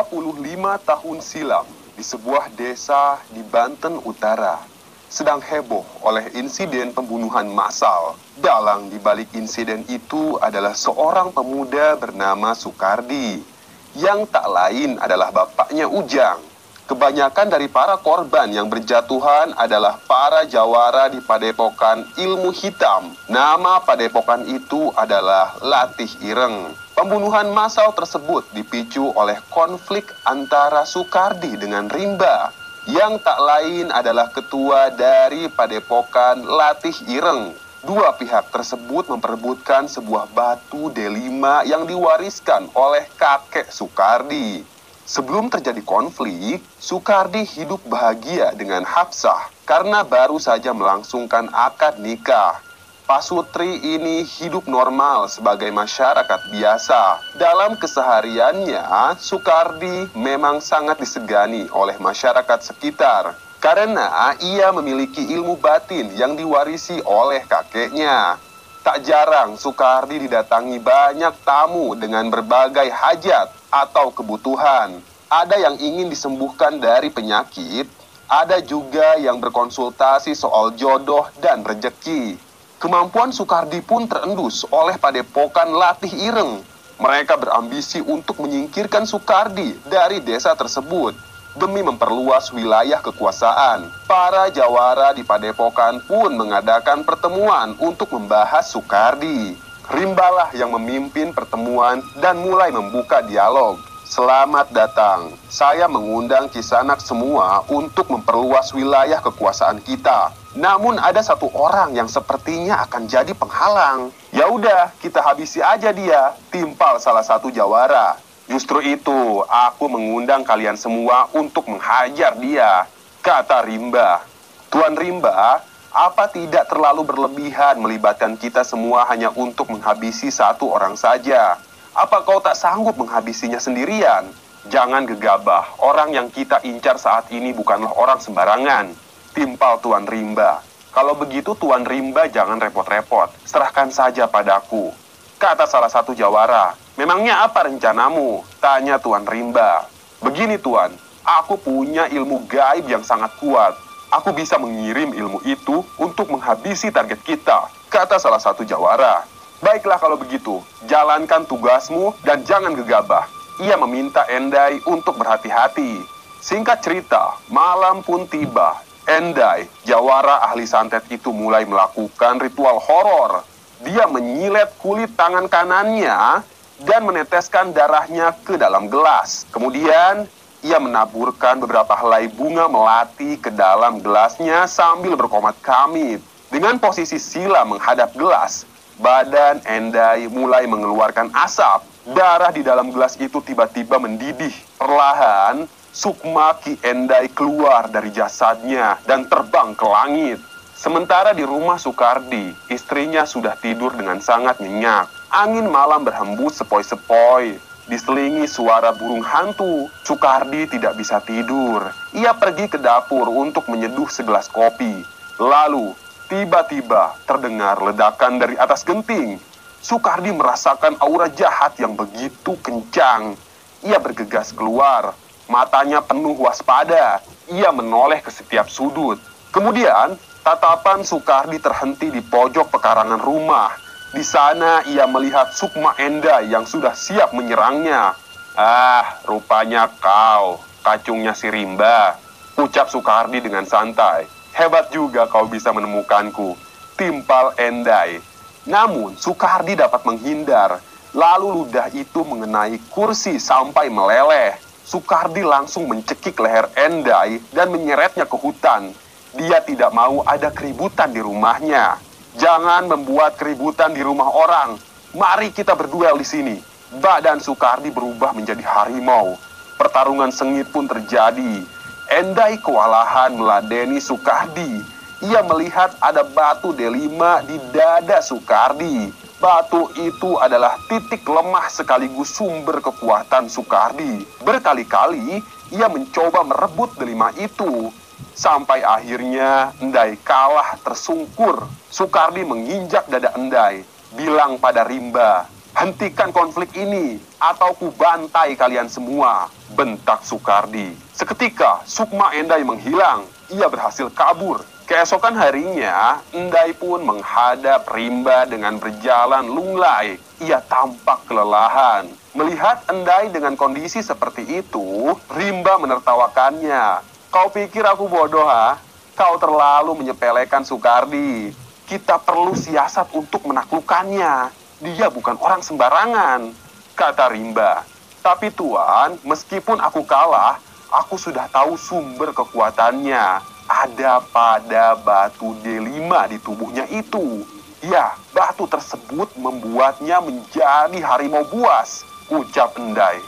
25 tahun silam, di sebuah desa di Banten Utara, sedang heboh oleh insiden pembunuhan massal. Dalang di balik insiden itu adalah seorang pemuda bernama Sukardi, yang tak lain adalah bapaknya Ujang. Kebanyakan dari para korban yang berjatuhan adalah para jawara di padepokan ilmu hitam. Nama padepokan itu adalah Latih Ireng. Pembunuhan massal tersebut dipicu oleh konflik antara Sukardi dengan Rimba, yang tak lain adalah ketua dari padepokan Latih Ireng. Dua pihak tersebut memperebutkan sebuah batu D5 yang diwariskan oleh kakek Sukardi. Sebelum terjadi konflik, Sukardi hidup bahagia dengan Hapsah karena baru saja melangsungkan akad nikah. Pasutri ini hidup normal sebagai masyarakat biasa. Dalam kesehariannya, Sukardi memang sangat disegani oleh masyarakat sekitar karena ia memiliki ilmu batin yang diwarisi oleh kakeknya. Tak jarang Sukardi didatangi banyak tamu dengan berbagai hajat atau kebutuhan. Ada yang ingin disembuhkan dari penyakit, ada juga yang berkonsultasi soal jodoh dan rejeki. Kemampuan Sukardi pun terendus oleh padepokan Latih Ireng. Mereka berambisi untuk menyingkirkan Sukardi dari desa tersebut demi memperluas wilayah kekuasaan. Para jawara di padepokan pun mengadakan pertemuan untuk membahas Sukardi. Rimbalah yang memimpin pertemuan dan mulai membuka dialog. Selamat datang. Saya mengundang Kisanak semua untuk memperluas wilayah kekuasaan kita. Namun ada satu orang yang sepertinya akan jadi penghalang. Ya udah, kita habisi aja dia, timpal salah satu jawara. Justru itu, aku mengundang kalian semua untuk menghajar dia, kata Rimba. Tuan Rimba, apa tidak terlalu berlebihan melibatkan kita semua hanya untuk menghabisi satu orang saja? Apa kau tak sanggup menghabisinya sendirian? Jangan gegabah, orang yang kita incar saat ini bukanlah orang sembarangan, timpal Tuan Rimba. Kalau begitu Tuan Rimba jangan repot-repot, serahkan saja padaku, kata salah satu jawara. Memangnya apa rencanamu? Tanya Tuan Rimba. Begini Tuan, aku punya ilmu gaib yang sangat kuat. Aku bisa mengirim ilmu itu untuk menghabisi target kita, kata salah satu jawara. Baiklah kalau begitu, jalankan tugasmu dan jangan gegabah. Ia meminta Endai untuk berhati-hati. Singkat cerita, malam pun tiba. Endai, jawara ahli santet itu mulai melakukan ritual horor. Dia menyilet kulit tangan kanannya dan meneteskan darahnya ke dalam gelas. Kemudian, ia menaburkan beberapa helai bunga melati ke dalam gelasnya sambil berkomat kamit. Dengan posisi sila menghadap gelas, badan Endai mulai mengeluarkan asap. Darah di dalam gelas itu tiba-tiba mendidih. Perlahan, sukma Ki Endai keluar dari jasadnya dan terbang ke langit. Sementara di rumah Sukardi, istrinya sudah tidur dengan sangat nyenyak. Angin malam berhembus sepoi-sepoi, diselingi suara burung hantu. Sukardi tidak bisa tidur. Ia pergi ke dapur untuk menyeduh segelas kopi. Lalu, tiba-tiba terdengar ledakan dari atas genting. Sukardi merasakan aura jahat yang begitu kencang. Ia bergegas keluar, matanya penuh waspada. Ia menoleh ke setiap sudut. Kemudian, tatapan Sukardi terhenti di pojok pekarangan rumah. Di sana ia melihat Sukma Endai yang sudah siap menyerangnya. Ah, rupanya kau, kacungnya si Rimba, ucap Sukardi dengan santai. Hebat juga kau bisa menemukanku, timpal Endai. Namun Sukardi dapat menghindar. Lalu ludah itu mengenai kursi sampai meleleh. Sukardi langsung mencekik leher Endai dan menyeretnya ke hutan. Dia tidak mau ada keributan di rumahnya. Jangan membuat keributan di rumah orang. Mari kita berduel di sini. Badan Sukardi berubah menjadi harimau. Pertarungan sengit pun terjadi. Endai kewalahan meladeni Sukardi. Ia melihat ada batu D5 di dada Sukardi. Batu itu adalah titik lemah sekaligus sumber kekuatan Sukardi. Berkali-kali ia mencoba merebut D5 itu. Sampai akhirnya Endai kalah tersungkur. Sukardi menginjak dada Endai, bilang pada Rimba, Hentikan konflik ini, atau ku bantai kalian semua, bentak Soekardi. Seketika, Sukma Endai menghilang. Ia berhasil kabur. Keesokan harinya, Endai pun menghadap Rimba dengan berjalan lunglai. Ia tampak kelelahan. Melihat Endai dengan kondisi seperti itu, Rimba menertawakannya. Kau pikir aku bodoh, ha? Kau terlalu menyepelekan Soekardi. Kita perlu siasat untuk menaklukkannya. Dia bukan orang sembarangan, kata Rimba. Tapi Tuan, meskipun aku kalah, aku sudah tahu sumber kekuatannya. Ada pada batu D5 di tubuhnya itu. Ya, batu tersebut membuatnya menjadi harimau buas, ucap Endai.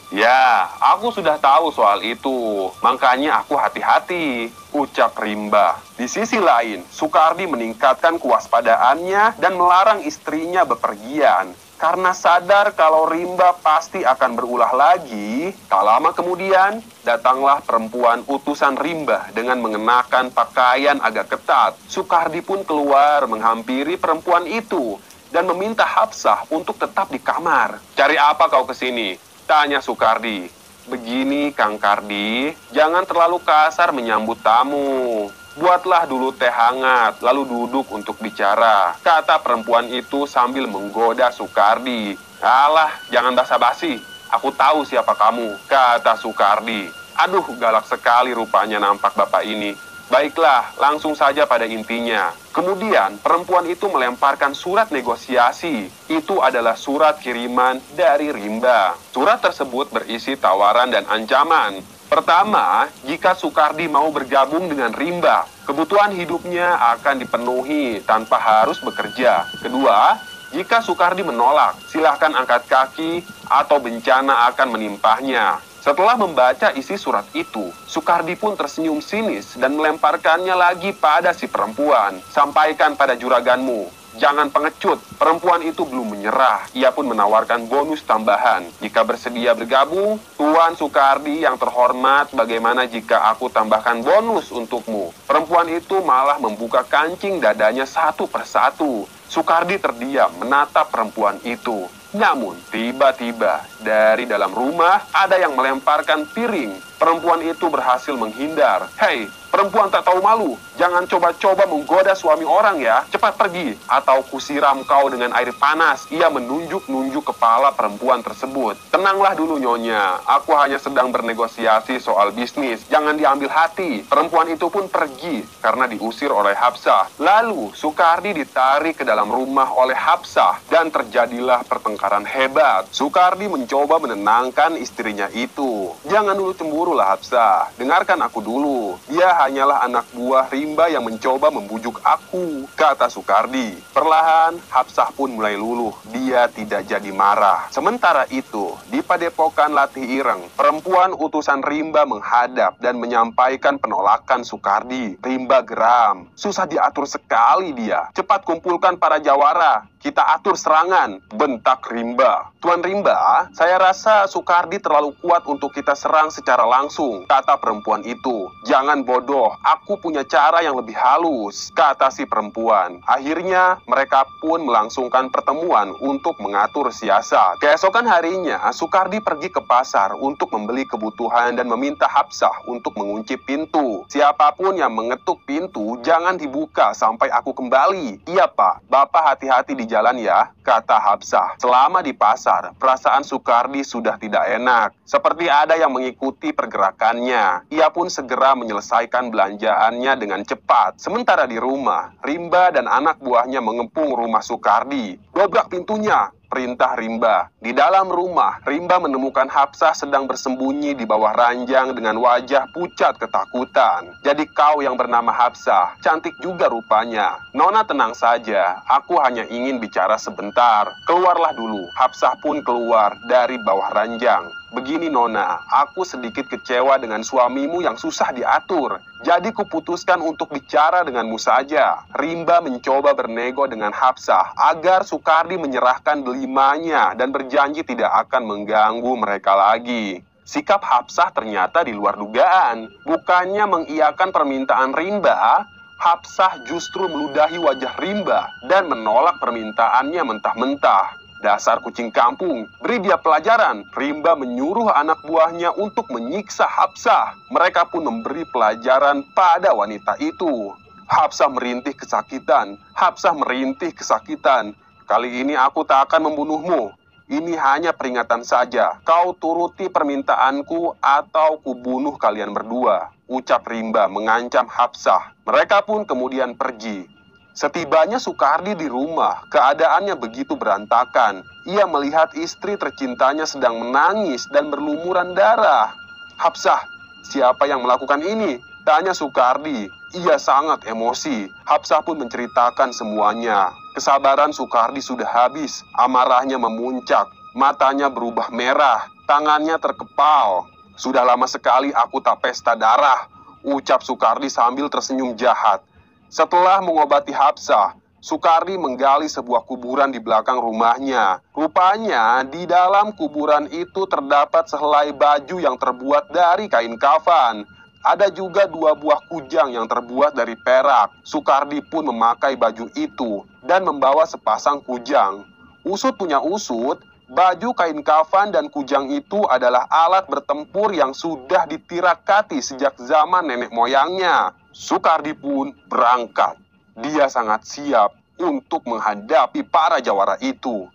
Ya, aku sudah tahu soal itu. Makanya aku hati-hati, ucap Rimba. Di sisi lain, Soekardi meningkatkan kewaspadaannya dan melarang istrinya bepergian. Karena sadar kalau Rimba pasti akan berulah lagi, tak lama kemudian, datanglah perempuan utusan Rimba dengan mengenakan pakaian agak ketat. Soekardi pun keluar menghampiri perempuan itu dan meminta Hapsah untuk tetap di kamar. Cari apa kau kesini? Tanya Soekardi. Begini Kang Kardi, jangan terlalu kasar menyambut tamu. Buatlah dulu teh hangat, lalu duduk untuk bicara, kata perempuan itu sambil menggoda Soekardi. Alah, jangan basa-basi, aku tahu siapa kamu, kata Soekardi. Aduh, galak sekali rupanya nampak bapak ini. Baiklah, langsung saja pada intinya. Kemudian, perempuan itu melemparkan surat negosiasi. Itu adalah surat kiriman dari Rimba. Surat tersebut berisi tawaran dan ancaman. Pertama, jika Soekardi mau bergabung dengan Rimba, kebutuhan hidupnya akan dipenuhi tanpa harus bekerja. Kedua, jika Soekardi menolak, silahkan angkat kaki atau bencana akan menimpahnya. Setelah membaca isi surat itu, Soekardi pun tersenyum sinis dan melemparkannya lagi pada si perempuan. Sampaikan pada juraganmu, jangan pengecut, perempuan itu belum menyerah. Ia pun menawarkan bonus tambahan. Jika bersedia bergabung, Tuan Soekardi yang terhormat, bagaimana jika aku tambahkan bonus untukmu? Perempuan itu malah membuka kancing dadanya satu persatu. Soekardi terdiam menatap perempuan itu. Namun, tiba-tiba dari dalam rumah ada yang melemparkan piring. Perempuan itu berhasil menghindar. Hei, perempuan tak tahu malu, jangan coba-coba menggoda suami orang ya. Cepat pergi, atau kusiram kau dengan air panas. Ia menunjuk-nunjuk kepala perempuan tersebut. Tenanglah dulu nyonya, aku hanya sedang bernegosiasi soal bisnis. Jangan diambil hati. Perempuan itu pun pergi karena diusir oleh Hapsah. Lalu, Soekardi ditarik ke dalam rumah oleh Hapsah dan terjadilah pertengkaran hebat. Soekardi mencoba menenangkan istrinya itu. Jangan dulu cemburu lah Hapsah, dengarkan aku dulu. Dia hanyalah anak buah Rimba yang mencoba membujuk aku, kata Soekardi. Perlahan, Hapsah pun mulai luluh. Dia tidak jadi marah. Sementara itu, di Padepokan Latih Ireng, perempuan utusan Rimba menghadap dan menyampaikan penolakan Soekardi. Rimba geram. Susah diatur sekali dia. Cepat kumpulkan para jawara. Kita atur serangan, bentak Rimba. Tuan Rimba, saya rasa Soekardi terlalu kuat untuk kita serang secara langsung, kata perempuan itu. Jangan bodoh, aku punya cara yang lebih halus, kata si perempuan. Akhirnya, mereka pun melangsungkan pertemuan untuk mengatur siasat. Keesokan harinya, Soekardi pergi ke pasar untuk membeli kebutuhan dan meminta Hapsah untuk mengunci pintu. Siapapun yang mengetuk pintu, jangan dibuka sampai aku kembali. Iya Pak, Bapak hati-hati di jalan ya, kata Hapsah. Selama di pasar, perasaan Soekardi sudah tidak enak. Seperti ada yang mengikuti pergerakannya. Ia pun segera menyelesaikan belanjaannya dengan cepat. Sementara di rumah, Rimba dan anak buahnya mengepung rumah Soekardi. Dobrak pintunya, perintah Rimba. Di dalam rumah, Rimba menemukan Hapsah sedang bersembunyi di bawah ranjang dengan wajah pucat ketakutan. Jadi kau yang bernama Hapsah, cantik juga rupanya. Nona tenang saja, aku hanya ingin bicara sebentar. Keluarlah dulu. Hapsah pun keluar dari bawah ranjang. Begini Nona, aku sedikit kecewa dengan suamimu yang susah diatur. Jadi kuputuskan untuk bicara denganmu saja. Rimba mencoba bernego dengan Hapsah agar Soekardi menyerahkan delimanya dan berjanji tidak akan mengganggu mereka lagi. Sikap Hapsah ternyata di luar dugaan. Bukannya mengiyakan permintaan Rimba, Hapsah justru meludahi wajah Rimba dan menolak permintaannya mentah-mentah. Dasar kucing kampung, beri dia pelajaran. Rimba menyuruh anak buahnya untuk menyiksa Hafsah. Mereka pun memberi pelajaran pada wanita itu. Hafsah merintih kesakitan. Hafsah merintih kesakitan. Kali ini aku tak akan membunuhmu. Ini hanya peringatan saja. Kau turuti permintaanku atau kubunuh kalian berdua, ucap Rimba mengancam Hafsah. Mereka pun kemudian pergi. Setibanya Sukardi di rumah, keadaannya begitu berantakan. Ia melihat istri tercintanya sedang menangis dan berlumuran darah. Hafsah, siapa yang melakukan ini? Tanya Sukardi. Ia sangat emosi. Hafsah pun menceritakan semuanya. Kesabaran Sukardi sudah habis. Amarahnya memuncak. Matanya berubah merah. Tangannya terkepal. Sudah lama sekali aku tak pesta darah, ucap Sukardi sambil tersenyum jahat. Setelah mengobati Hafsah, Sukardi menggali sebuah kuburan di belakang rumahnya. Rupanya di dalam kuburan itu terdapat sehelai baju yang terbuat dari kain kafan. Ada juga 2 buah kujang yang terbuat dari perak. Sukardi pun memakai baju itu dan membawa sepasang kujang. Usut punya usut, baju kain kafan dan kujang itu adalah alat bertempur yang sudah ditirakati sejak zaman nenek moyangnya. Sukardi pun berangkat. Dia sangat siap untuk menghadapi para jawara itu.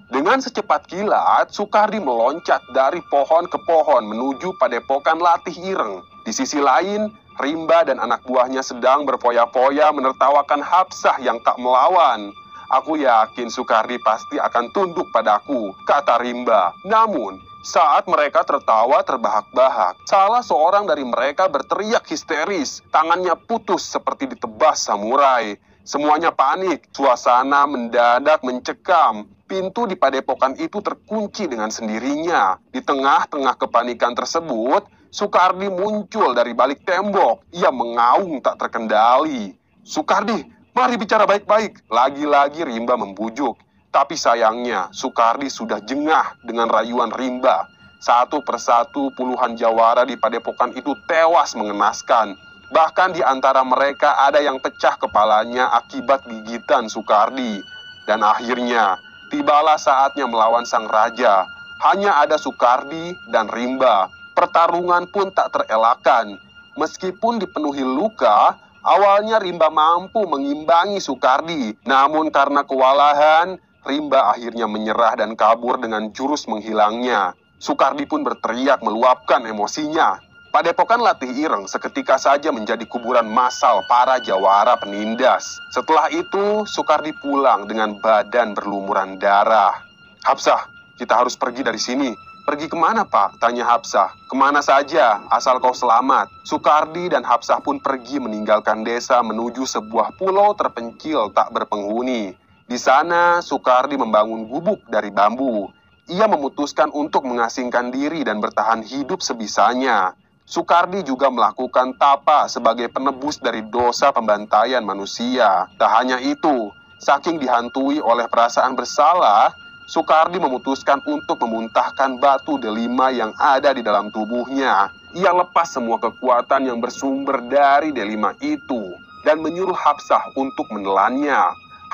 Dengan secepat kilat, Sukardi meloncat dari pohon ke pohon menuju padepokan Latih Ireng. Di sisi lain, Rimba dan anak buahnya sedang berfoya-foya menertawakan Hafsah yang tak melawan. Aku yakin Sukardi pasti akan tunduk padaku, kata Rimba. Namun, saat mereka tertawa terbahak-bahak, salah seorang dari mereka berteriak histeris. Tangannya putus seperti ditebas samurai. Semuanya panik, suasana mendadak mencekam. Pintu di padepokan itu terkunci dengan sendirinya. Di tengah-tengah kepanikan tersebut, Sukardi muncul dari balik tembok. Ia mengaum tak terkendali. Sukardi, mari bicara baik-baik. Lagi-lagi Rimba membujuk. Tapi sayangnya, Sukardi sudah jengah dengan rayuan Rimba. Satu persatu puluhan jawara di padepokan itu tewas mengenaskan. Bahkan di antara mereka ada yang pecah kepalanya akibat gigitan Sukardi. Dan akhirnya, tibalah saatnya melawan sang raja. Hanya ada Sukardi dan Rimba. Pertarungan pun tak terelakkan. Meskipun dipenuhi luka, awalnya Rimba mampu mengimbangi Sukardi. Namun karena kewalahan, Rimba akhirnya menyerah dan kabur dengan jurus menghilangnya. Sukardi pun berteriak meluapkan emosinya. Padepokan Latih Ireng seketika saja menjadi kuburan massal para jawara penindas. Setelah itu, Sukardi pulang dengan badan berlumuran darah. Hafsah, kita harus pergi dari sini. Pergi kemana, Pak? Tanya Hafsah. Kemana saja, asal kau selamat. Sukardi dan Hafsah pun pergi meninggalkan desa menuju sebuah pulau terpencil tak berpenghuni. Di sana, Sukardi membangun gubuk dari bambu. Ia memutuskan untuk mengasingkan diri dan bertahan hidup sebisanya. Sukardi juga melakukan tapa sebagai penebus dari dosa pembantaian manusia. Tak hanya itu, saking dihantui oleh perasaan bersalah, Sukardi memutuskan untuk memuntahkan batu delima yang ada di dalam tubuhnya. Ia lepas semua kekuatan yang bersumber dari delima itu dan menyuruh Hafsah untuk menelannya.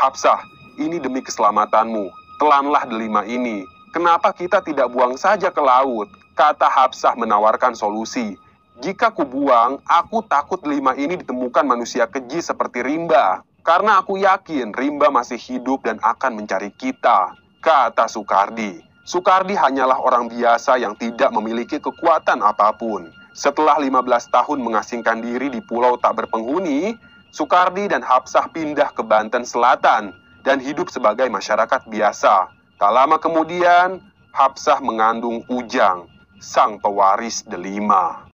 Hafsah, ini demi keselamatanmu. Telanlah delima ini. Kenapa kita tidak buang saja ke laut? Kata Hafsah menawarkan solusi. Jika kubuang, aku takut delima ini ditemukan manusia keji seperti Rimba. Karena aku yakin Rimba masih hidup dan akan mencari kita, kata Sukardi. Sukardi hanyalah orang biasa yang tidak memiliki kekuatan apapun. Setelah 15 tahun mengasingkan diri di pulau tak berpenghuni, Sukardi dan Hafsah pindah ke Banten Selatan dan hidup sebagai masyarakat biasa. Tak lama kemudian, Hafsah mengandung Ujang, sang pewaris delima.